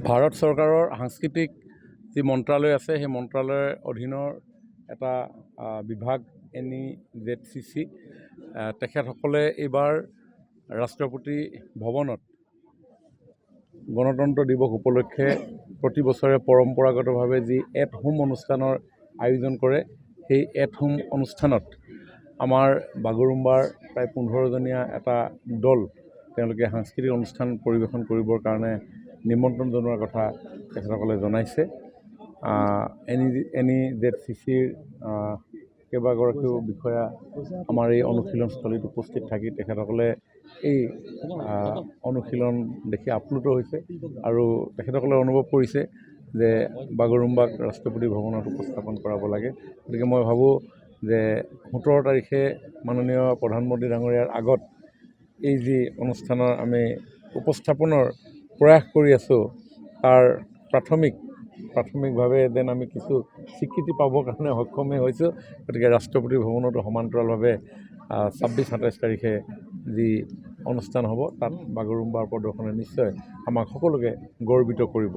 ভাৰত চৰকাৰৰ সাংস্কৃতিক যি মন্ত্ৰালয় আছে সেই মন্ত্ৰালয়ৰ অধীনৰ এটা বিভাগ NEZCC তেখেতসকলে এইবাৰ ৰাষ্ট্ৰপতি ভৱনত গণতন্ত্ৰ দিৱস উপলক্ষে প্ৰতি বছৰে পৰম্পৰাগতভাৱে যি এট হোম অনুষ্ঠানৰ আয়োজন কৰে সেই এট হোম অনুষ্ঠানত আমাৰ বাগৰুম্বাৰ প্ৰায় 15জনীয়া এটা দল তেওঁলোকে সাংস্কৃতিক অনুষ্ঠান পৰিৱেশন কৰিবৰ কাৰণে নিমন্ত্ৰণ জনোৱাৰ কথা তেখেতসকলে জনাইছে। NEZCCৰ কেইবাগৰাকীও বিষয়া আমাৰ এই অনুশীলনস্থলীত উপস্থিত থাকি তেখেতসকলে এই অনুশীলন দেখি আপ্লুত হৈছে আৰু তেখেতসকলে অনুভৱ কৰিছে যে বাগৰুম্বাক ৰাষ্ট্ৰপতি ভৱনত উপস্থাপন কৰাব লাগে। গতিকে মই ভাবোঁ যে 17 তাৰিখে মাননীয় প্ৰধানমন্ত্ৰী ডাঙৰীয়াৰ আগত এই যি অনুষ্ঠানৰ আমি উপস্থাপনৰ প্ৰয়াস কৰি আছোঁ তাৰ প্ৰাথমিকভাৱে যেন আমি কিছু স্বীকৃতি পাবৰ কাৰণে সক্ষমেই হৈছোঁ। গতিকে ৰাষ্ট্ৰপতি ভৱনতো সমান্তৰালভাৱে 26-27 তাৰিখে যি অনুষ্ঠান হ'ব তাত বাগৰুম্বাৰ প্ৰদৰ্শনে নিশ্চয় আমাক সকলোকে গৰ্বিত কৰিব।